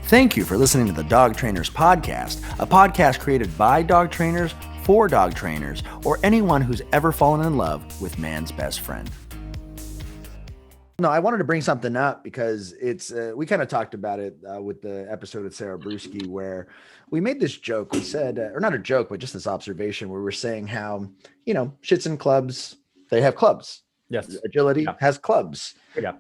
Thank you for listening to the Dog Trainers Podcast, a podcast created by dog trainers for dog trainers, or anyone who's ever fallen in love with man's best friend. No, I wanted to bring something up because it's we kind of talked about it with the episode with Sarah Brewski, where we made this joke. We said, or not a joke, but just this observation where we're saying how, shits and clubs, they have clubs. Yes. Agility has clubs. Yeah.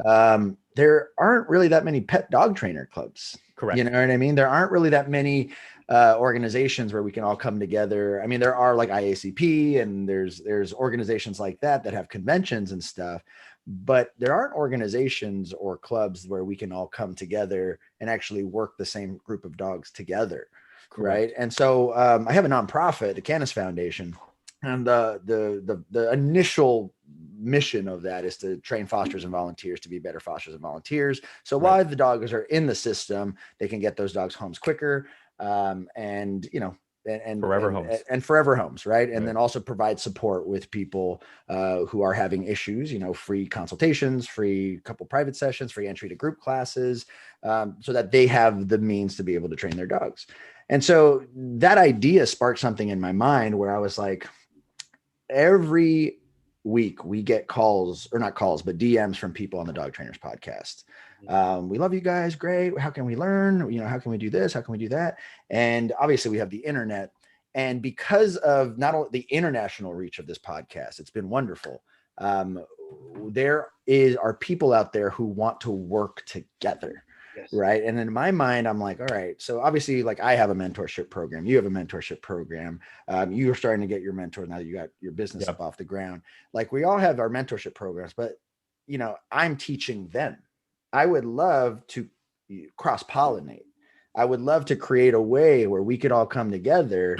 There aren't really that many pet dog trainer clubs. Correct. You know what I mean? There aren't really that many organizations where we can all come together. I mean, there are like IACP and there's organizations like that have conventions and stuff, but there aren't organizations or clubs where we can all come together and actually work the same group of dogs together. Correct. Right. And so I have a nonprofit, the Canis Foundation, and the initial mission of that is to train fosters and volunteers to be better fosters and volunteers. So while the dogs are in the system, they can get those dogs homes quicker, and forever homes, right? And then also provide support with people who are having issues, free consultations, free couple private sessions, free entry to group classes, so that they have the means to be able to train their dogs. And so that idea sparked something in my mind where I was like, every week we get calls, or not calls, but DMs from people on the Dog Trainers Podcast. We love you guys. Great. How can we learn? How can we do this? How can we do that? And obviously we have the internet. And because of not only the international reach of this podcast, it's been wonderful. There are people out there who want to work together. Yes. Right. And in my mind, I'm like, all right, so obviously like I have a mentorship program. You have a mentorship program. You're starting to get your mentor now that you got your business up off the ground. Like we all have our mentorship programs, but I'm teaching them. I would love to cross-pollinate. I would love to create a way where we could all come together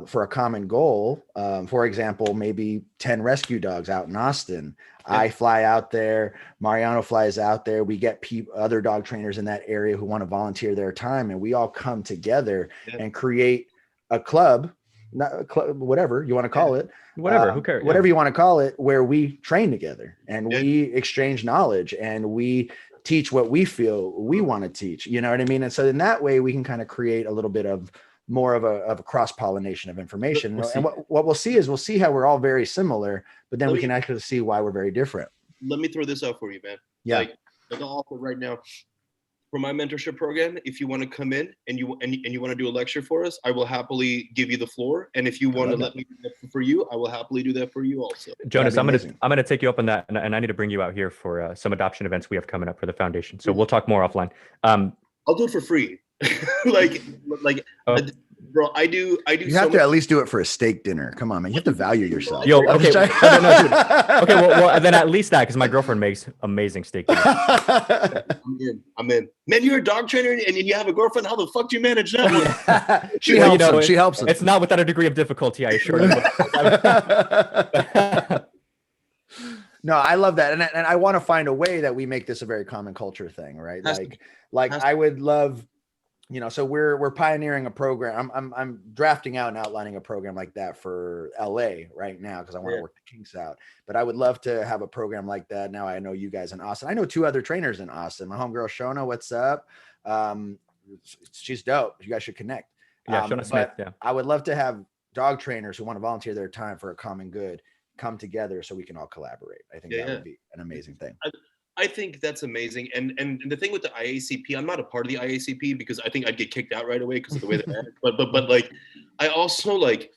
for a common goal. For example, maybe 10 rescue dogs out in Austin. Yeah. I fly out there. Mariano flies out there. We get other dog trainers in that area who want to volunteer their time, and we all come together and create a club, whatever you want to call it. Whatever, who cares? Whatever you want to call it, where we train together and we exchange knowledge and we teach what we feel we want to teach, you know what I mean? And so in that way, we can kind of create a little bit of more of a cross-pollination of information. And what we'll see is how we're all very similar, but then we can actually see why we're very different. Let me throw this out for you, man. Yeah. Like I'll offer right now for my mentorship program, if you want to come in and you want to do a lecture for us, I will happily give you the floor. And if you want to let me do that for you, I will happily do that for you also. Jonas, I'm gonna take you up on that, and I need to bring you out here for some adoption events we have coming up for the foundation. So we'll talk more offline. I'll do it for free. Bro, I do. You have to at least do it for a steak dinner. Come on, man. You have to value yourself. Yo, okay. No, dude. Okay, well, then at least that, because my girlfriend makes amazing steak dinner. I'm in. Man, you're a dog trainer and you have a girlfriend. How the fuck do you manage that? She helps him. It's not without a degree of difficulty, I assure you. No, I love that. And I want to find a way that we make this a very common culture thing, right? Like I would love, so we're pioneering a program. I'm drafting out and outlining a program like that for LA right now, because I want to work the kinks out. But I would love to have a program like that. Now I know you guys in Austin. I know 2 other trainers in Austin. My homegirl Shona, what's up? She's dope. You guys should connect. Yeah, Shona Smith. Yeah. I would love to have dog trainers who want to volunteer their time for a common good come together so we can all collaborate. I think that would be an amazing thing. I think that's amazing. And the thing with the IACP, I'm not a part of the IACP because I think I'd get kicked out right away because of the way they're managed. But like, I also like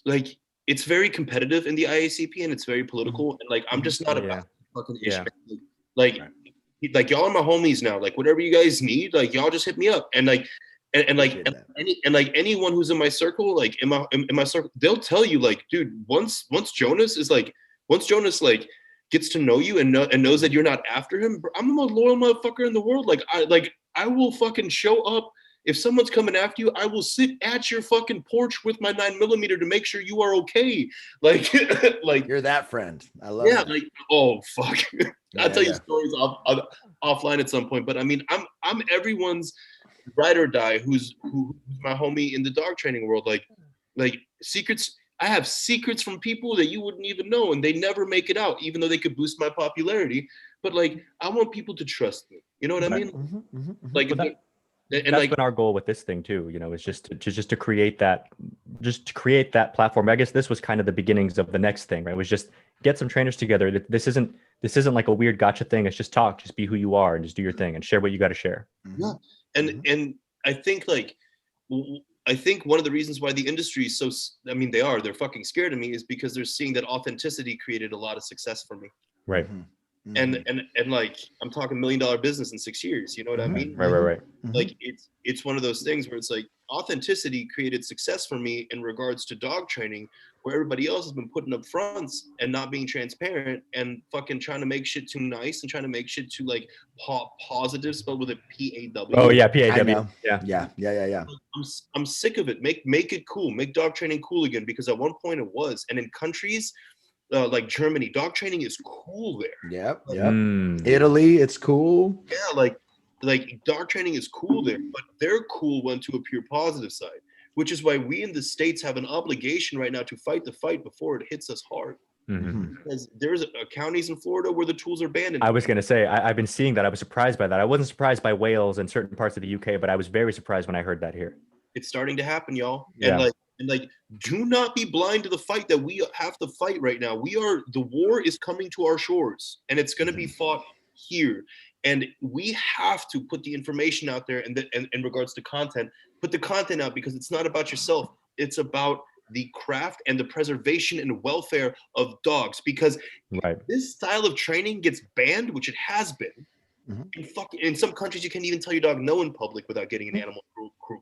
it's very competitive in the IACP and it's very political. And like, I'm just not about fucking issue. Like y'all are my homies now. Like whatever you guys need, like y'all just hit me up. And like, and anyone who's in my circle, like in my circle, they'll tell you like, dude, once Jonas gets to know you and knows that you're not after him, I'm the most loyal motherfucker in the world. I will fucking show up. If someone's coming after you, I will sit at your fucking porch with my 9mm to make sure you are okay. Like you're that friend. I love it. Yeah, like, oh fuck. I'll tell you stories offline at some point. But I mean, I'm everyone's ride or die who's my homie in the dog training world. Like secrets. I have secrets from people that you wouldn't even know, and they never make it out, even though they could boost my popularity. But like, I want people to trust me. You know what I mean? Mm-hmm, mm-hmm, mm-hmm. Like, And that's like, been our goal with this thing too, you know, is just to create that, platform. I guess this was kind of the beginnings of the next thing, right? It was just get some trainers together. This isn't like a weird gotcha thing. It's just talk, just be who you are and just do your thing and share what you got to share. yeah. And I think like, I think one of the reasons why the industry is so, I mean, they're fucking scared of me, is because they're seeing that authenticity created a lot of success for me. Right. And like, I'm talking $1 million business in 6 years. You know what I mean? Right. Like it's one of those things where it's like authenticity created success for me in regards to dog training, where everybody else has been putting up fronts and not being transparent and fucking trying to make shit too nice and trying to make shit too like positive, spelled with a PAW. Oh yeah, PAW. Yeah. I'm sick of it. Make it cool. Make dog training cool again, because at one point it was. And in countries like Germany, dog training is cool there. Yep. Italy, it's cool. Yeah, like dog training is cool there, but their cool went to a pure positive side, which is why we in the States have an obligation right now to fight the fight before it hits us hard. Because there's counties in Florida where the tools are banned. I was going to say, I've been seeing that. I was surprised by that. I wasn't surprised by Wales and certain parts of the UK, but I was very surprised when I heard that here. It's starting to happen, y'all. Yeah. And like, do not be blind to the fight that we have to fight right now. The war is coming to our shores, and it's going to be fought here. And we have to put the information out there, and in regards to content, put the content out, because it's not about yourself. It's about the craft and the preservation and welfare of dogs. Because this style of training gets banned, which it has been. In some countries, you can't even tell your dog no in public without getting an animal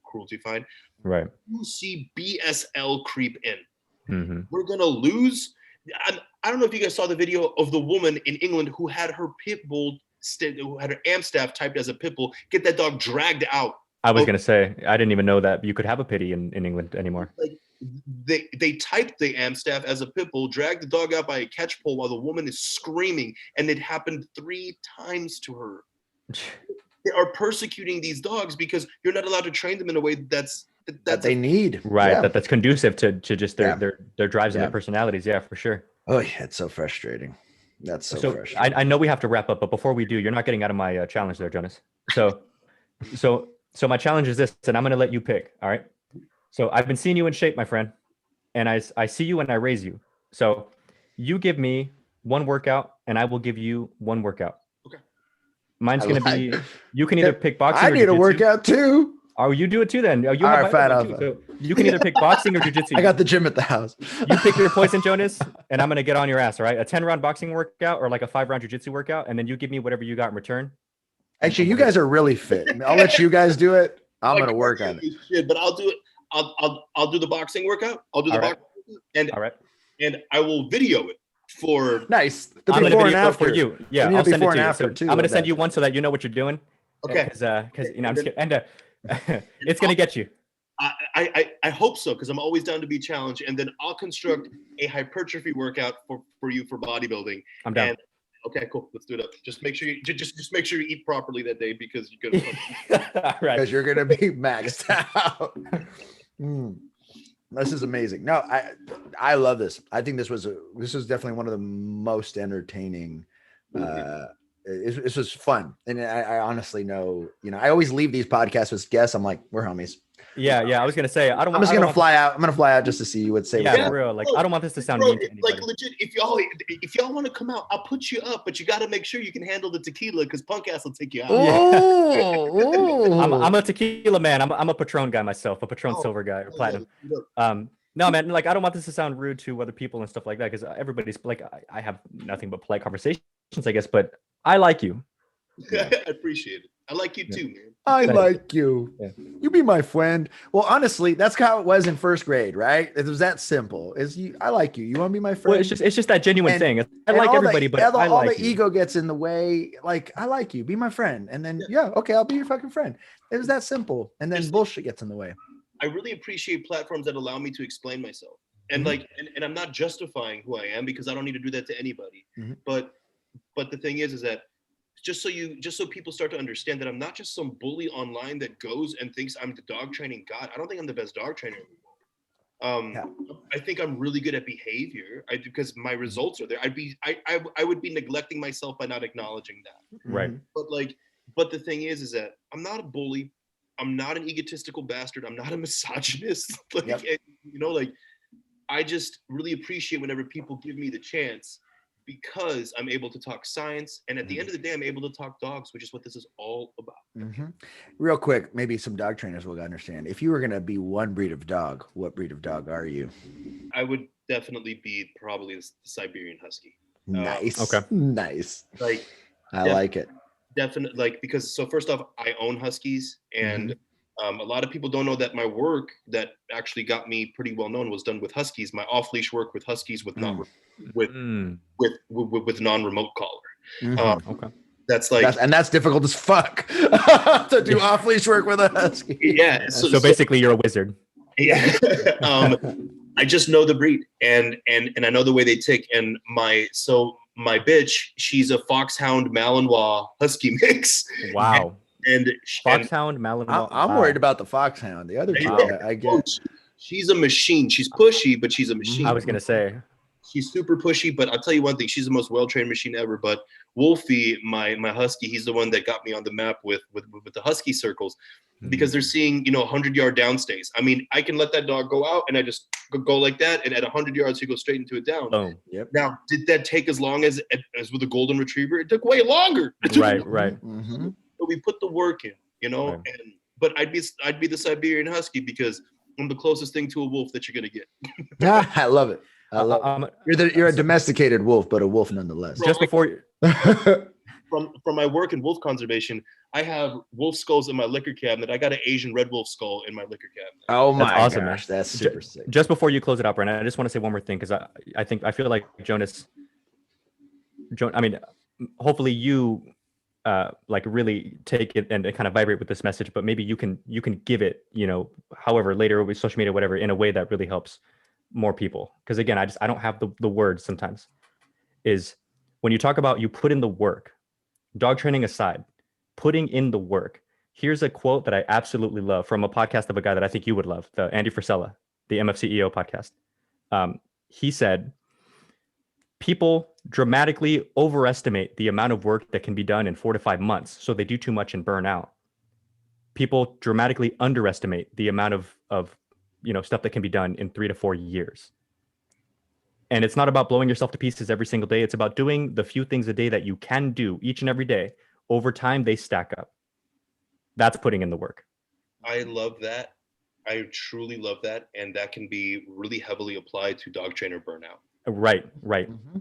cruelty fine. Right. You see BSL creep in. We're gonna lose. I don't know if you guys saw the video of the woman in England who had her pit bull, who had her Amstaff typed as a pit bull, get that dog dragged out. I was gonna say, I didn't even know that you could have a pity in England anymore. Like, they typed the Amstaff as a pit bull, dragged the dog out by a catch pole while the woman is screaming, and it happened 3 times to her. They are persecuting these dogs because you're not allowed to train them in a way that they need. Right. That's conducive to just their drives and their personalities. Yeah, for sure. Oh yeah, it's so frustrating. That's so frustrating. I know we have to wrap up, but before we do, you're not getting out of my challenge there, Jonas. So my challenge is this, and I'm going to let you pick. All right. So I've been seeing you in shape, my friend, and I see you and I raise you. So you give me one workout and I will give you one workout. Okay. Mine's going to be, you can either pick boxing I or need a jiu-jitsu. workout too. Oh, you do it too then. Oh, you All have right, fat too. So you can either pick boxing or jiu-jitsu. I got the gym at the house. You pick your poison, Jonas, and I'm going to get on your ass, all right? A 10-round boxing workout or like a 5-round jiu-jitsu workout, and then you give me whatever you got in return. Actually, you guys are really fit. I'll let you guys do it. I'm going to work on it. Shit, but I'll do it. I'll do the boxing workout. I'll do the boxing workout, and I will video it for nice. The I'm before gonna and after. for you. Yeah, I'll send it to you. So too, I'm gonna send you one so that you know what you're doing. Okay. Because you know I'm just kidding. And it's gonna get you. I hope so, because I'm always down to be challenged, and then I'll construct a hypertrophy workout for you for bodybuilding. I'm down. Okay, cool. Let's do it up. Just make sure you make sure you eat properly that day, because you're gonna because you're gonna be maxed out. This is amazing. No, I love this. I think this was definitely one of the most entertaining. This was fun, and I honestly know, I always leave these podcasts with guests. I'm like, we're homies. Yeah. I was gonna say I'm gonna fly out. I'm gonna fly out just to see you. Would say, yeah, for real. Like, I don't want this to sound mean to anybody. Like, legit. If y'all want to come out, I'll put you up, but you got to make sure you can handle the tequila, because punk ass will take you out. Ooh. I'm a tequila man. I'm a Patron guy myself. A Patron silver guy or platinum. No, man. Like, I don't want this to sound rude to other people and stuff like that, because everybody's like, I have nothing but polite conversations, I guess. But I like you. I appreciate it. I like you too, man. I like you. Yeah. You be my friend. Well, honestly, that's how it was in first grade, right? It was that simple. I like you. You want to be my friend? Well, it's just that genuine thing. I like everybody, but I like all the ego gets in the way. Like, I like you. Be my friend. And then, okay, I'll be your fucking friend. It was that simple. And then bullshit gets in the way. I really appreciate platforms that allow me to explain myself. And and I'm not justifying who I am, because I don't need to do that to anybody. But the thing is that just so people start to understand that I'm not just some bully online that goes and thinks I'm the dog training god. I don't think I'm the best dog trainer. I think I'm really good at behavior. Because my results are there. I would be neglecting myself by not acknowledging that. Right. But the thing is that I'm not a bully. I'm not an egotistical bastard. I'm not a misogynist. Like, Yep. you know, like I just really appreciate whenever people give me the chance, because I'm able to talk science. And at the end of the day, I'm able to talk dogs, which is what this is all about. Mm-hmm. Real quick, maybe some dog trainers will understand. If you were going to be one breed of dog, what breed of dog are you? I would definitely be probably the Siberian Husky. Nice. Okay. Nice. Like, I like it. Definitely, like, because so first off, I own Huskies, and a lot of people don't know that my work that actually got me pretty well known was done with Huskies. My off-leash work with Huskies with non with non-remote collar. Okay. That's like that's difficult as fuck to do off leash work with a husky. Yeah. So basically, you're a wizard. Yeah. I just know the breed, and I know the way they tick. And my bitch, she's a Foxhound Malinois Husky mix. Wow. And Foxhound Malinois. I'm worried about the Foxhound. The other two, I get. She's a machine. She's pushy, but she's a machine. I was gonna say. She's super pushy, but I'll tell you one thing: she's the most well-trained machine ever. But Wolfie, my husky, he's the one that got me on the map with the husky circles, because they're seeing 100-yard downstays. I mean, I can let that dog go out, and I just go like that, and at 100 yards, he goes straight into a down. Boom. Yep. Now, did that take as long as with a golden retriever? It took way longer. Right. Mm-hmm. But we put the work in, Right. But I'd be the Siberian Husky, because I'm the closest thing to a wolf that you're gonna get. I love it. I love it. You're a domesticated wolf, but a wolf nonetheless. Just before from my work in wolf conservation, I have wolf skulls in my liquor cabinet. I got an Asian red wolf skull in my liquor cabinet. Oh my awesome, gosh, that's super sick. Just before you close it out, Brent, I just want to say one more thing, because I feel like Jonas, I mean, hopefully you like really take it and kind of vibrate with this message, but maybe you can give it, however, later with social media, whatever, in a way that really helps more people. Because again, I don't have the words sometimes. Is when you talk about you put in the work, dog training aside, putting in the work. Here's a quote that I absolutely love from a podcast of a guy that I think you would love, the Andy Frisella, the MFCEO podcast. He said, people dramatically overestimate the amount of work that can be done in 4 to 5 months, so they do too much and burn out. People dramatically underestimate the amount of stuff that can be done in 3 to 4 years. And it's not about blowing yourself to pieces every single day. It's about doing the few things a day that you can do each and every day. Over time, they stack up. That's putting in the work. I love that. I truly love that. And that can be really heavily applied to dog trainer burnout. Right. Mm-hmm.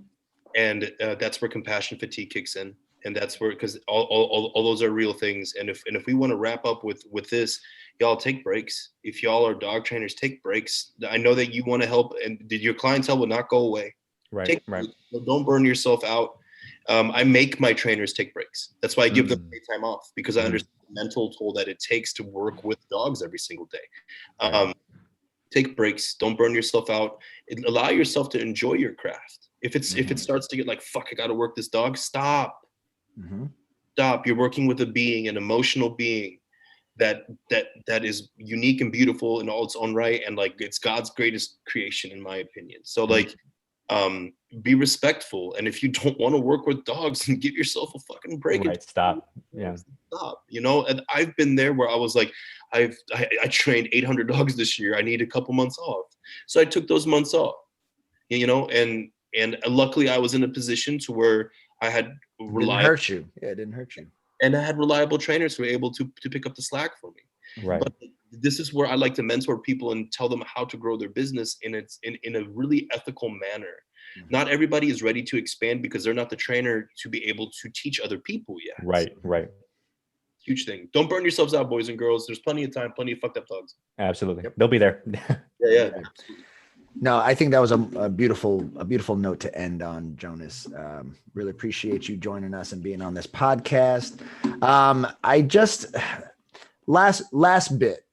And that's where compassion fatigue kicks in. And that's where, because all those are real things. And if we want to wrap up with this, y'all take breaks. If y'all are dog trainers, take breaks. I know that you want to help, and your clientele will not go away. Right. Don't burn yourself out. I make my trainers take breaks. That's why I give them time off, because I understand the mental toll that it takes to work with dogs every single day. Take breaks. Don't burn yourself out. Allow yourself to enjoy your craft. If it starts to get like, fuck, I got to work this dog, stop. Mm-hmm. Stop. You're working with a being, an emotional being that is unique and beautiful in all its own right, and like it's God's greatest creation, in my opinion. So like, be respectful, and if you don't want to work with dogs, then give yourself a fucking break. Right. Stop. Yeah. Stop. And I've been there where I was like, I trained 800 dogs this year. I need a couple months off, so I took those months off. And luckily I was in a position to where I had reliable. Didn't hurt you. Yeah, it didn't hurt you. And I had reliable trainers who were able to pick up the slack for me. Right. But this is where I like to mentor people and tell them how to grow their business in a really ethical manner. Mm-hmm. Not everybody is ready to expand because they're not the trainer to be able to teach other people yet. Right. Huge thing. Don't burn yourselves out, boys and girls. There's plenty of time, plenty of fucked up dogs. Absolutely. Yep. They'll be there. Yeah. No, I think that was a beautiful note to end on, Jonas. Really appreciate you joining us and being on this podcast. I just last bit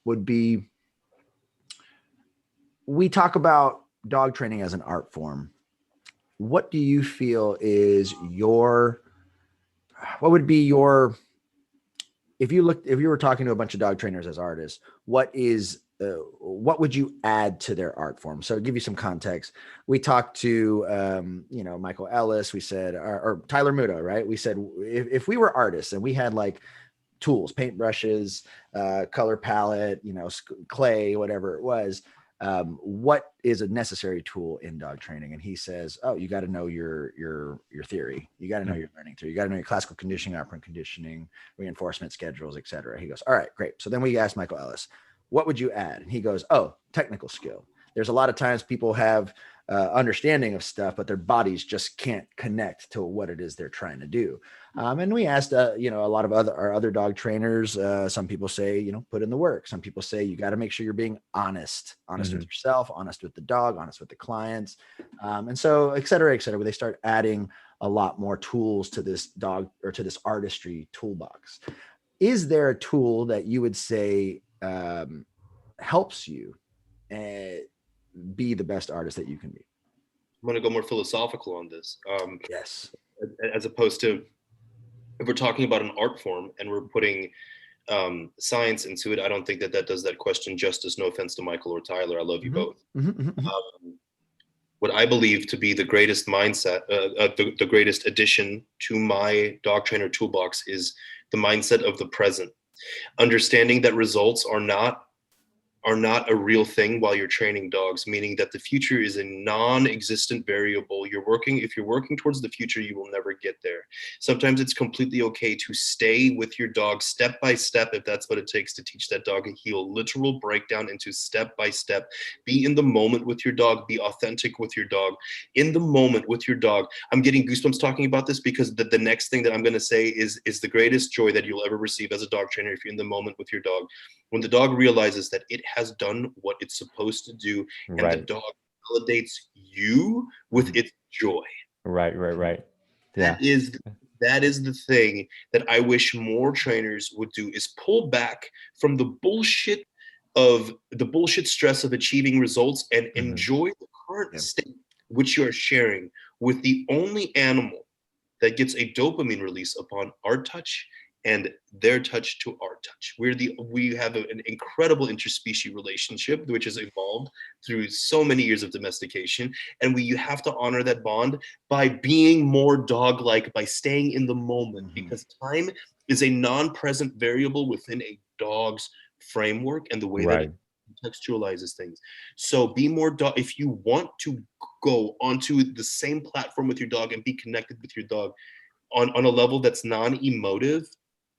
would be, we talk about dog training as an art form. What do you feel is what would be your, if you were talking to a bunch of dog trainers as artists, what would you add to their art form? So to give you some context, we talked to, Michael Ellis, we said, or Tyler Muda, right? We said, if we were artists and we had like tools, paintbrushes, color palette, clay, whatever it was. What is a necessary tool in dog training? And he says, oh, you got to know your theory. You got to know your learning theory. You got to know your classical conditioning, operant conditioning, reinforcement schedules, etc. He goes, all right, great. So then we asked Michael Ellis, what would you add? And he goes, oh, technical skill. There's a lot of times people have understanding of stuff, but their bodies just can't connect to what it is they're trying to do. And we asked, a lot of our other dog trainers. Some people say, put in the work. Some people say you got to make sure you're being honest with yourself, honest with the dog, honest with the clients, and so et cetera, where they start adding a lot more tools to this dog or to this artistry toolbox. Is there a tool that you would say helps you be the best artist that you can be? I'm going to go more philosophical on this. Yes. As opposed to, if we're talking about an art form and we're putting science into it, I don't think that does that question justice. No offense to Michael or Tyler. I love you both. What I believe to be the greatest mindset, the greatest addition to my dog trainer toolbox is the mindset of the present. Understanding that results are not a real thing while you're training dogs, meaning that the future is a non-existent variable. If you're working towards the future, you will never get there. Sometimes it's completely okay to stay with your dog step by step, if that's what it takes to teach that dog a heel. Literal breakdown into step by step. Be in the moment with your dog. Be authentic with your dog. In the moment with your dog. I'm getting goosebumps talking about this because the next thing that I'm going to say is the greatest joy that you'll ever receive as a dog trainer if you're in the moment with your dog. When the dog realizes that it has done what it's supposed to do, and the dog validates you with its joy. Right. Yeah. That is the thing that I wish more trainers would do, is pull back from the bullshit stress of achieving results and enjoy the current state which you are sharing with the only animal that gets a dopamine release upon our touch and their touch to our touch. We have an incredible interspecies relationship, which has evolved through so many years of domestication. And you have to honor that bond by being more dog-like, by staying in the moment, because time is a non-present variable within a dog's framework and the way that it contextualizes things. So be more dog. If you want to go onto the same platform with your dog and be connected with your dog on a level that's non-emotive,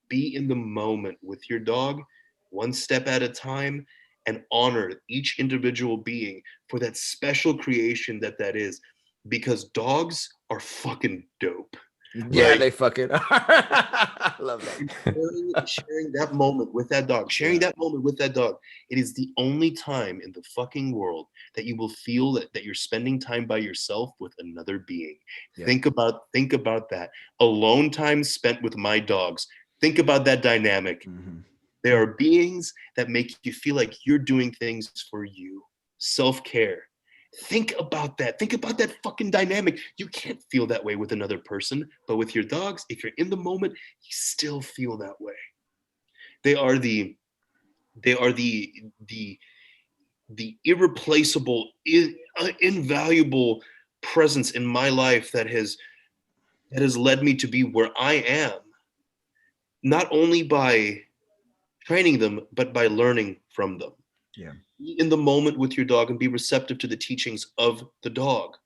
be in the moment with your dog, one step at a time, and honor each individual being for that special creation that is, because dogs are fucking dope. Yeah, they fucking are. I love that. Sharing that moment with that dog, it is the only time in the fucking world that you will feel that you're spending time by yourself with another being. Think about that. Alone time spent with my dogs. Think about that dynamic. There are beings that make you feel like you're doing things for you. Self-care. Think about that. Think about that fucking dynamic. You can't feel that way with another person, but with your dogs, if you're in the moment, you still feel that way. They are the irreplaceable, invaluable presence in my life that has led me to be where I am. Not only by training them, but by learning from them. Yeah. Be in the moment with your dog and be receptive to the teachings of the dog.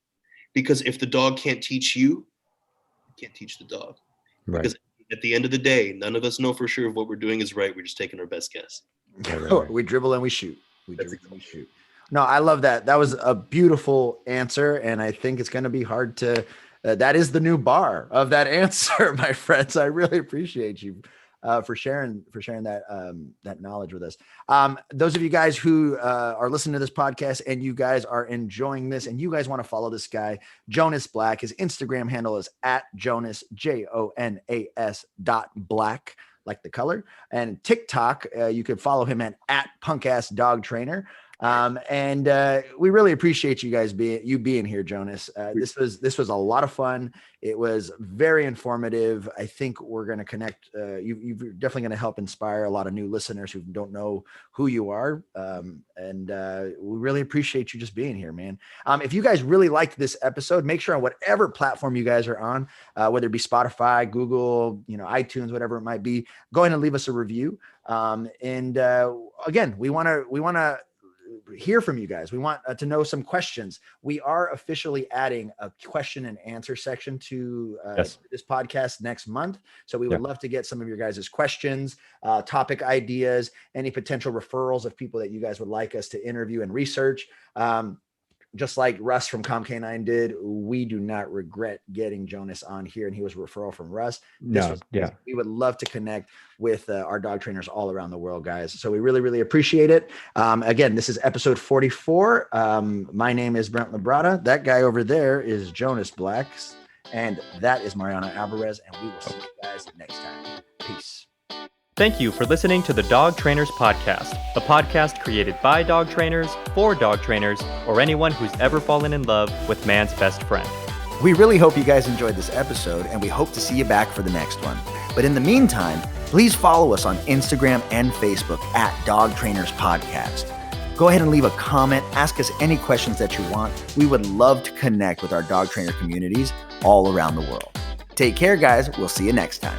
Because if the dog can't teach you, you can't teach the dog. Right. Because at the end of the day, none of us know for sure if what we're doing is right. We're just taking our best guess. We dribble and we shoot. No, I love that. That was a beautiful answer. And I think it's going to be hard to, that is the new bar of that answer, my friends. I really appreciate you for sharing that knowledge with us. Those of you guys who are listening to this podcast and you guys are enjoying this and you guys want to follow this guy, Jonas Black, his Instagram handle is @Jonas, JONAS.black, like the color. And TikTok, you could follow him at @punkassdogtrainer. And we really appreciate you guys being here, Jonas. This was a lot of fun. It was very informative. I think we're going to connect. You're definitely going to help inspire a lot of new listeners who don't know who you are. And we really appreciate you just being here, man. If you guys really liked this episode, make sure on whatever platform you guys are on, whether it be Spotify, Google, iTunes, whatever it might be, go ahead and leave us a review. And again, we want to hear from you guys. We want to know some questions. We are officially adding a question and answer section to this podcast next month. So we would love to get some of your guys' questions, topic ideas, any potential referrals of people that you guys would like us to interview and research. Just like Russ from ComK9 did, we do not regret getting Jonas on here, and he was a referral from Russ. We would love to connect with our dog trainers all around the world, guys. So we really, really appreciate it. Again, this is episode 44. My name is Brent LaBrada. That guy over there is Jonas Black, and that is Mariano Alvarez, and we will see you guys next time. Peace. Thank you for listening to the Dog Trainers Podcast, a podcast created by dog trainers, for dog trainers, or anyone who's ever fallen in love with man's best friend. We really hope you guys enjoyed this episode, and we hope to see you back for the next one. But in the meantime, please follow us on Instagram and Facebook at Dog Trainers Podcast. Go ahead and leave a comment, ask us any questions that you want. We would love to connect with our dog trainer communities all around the world. Take care, guys. We'll see you next time.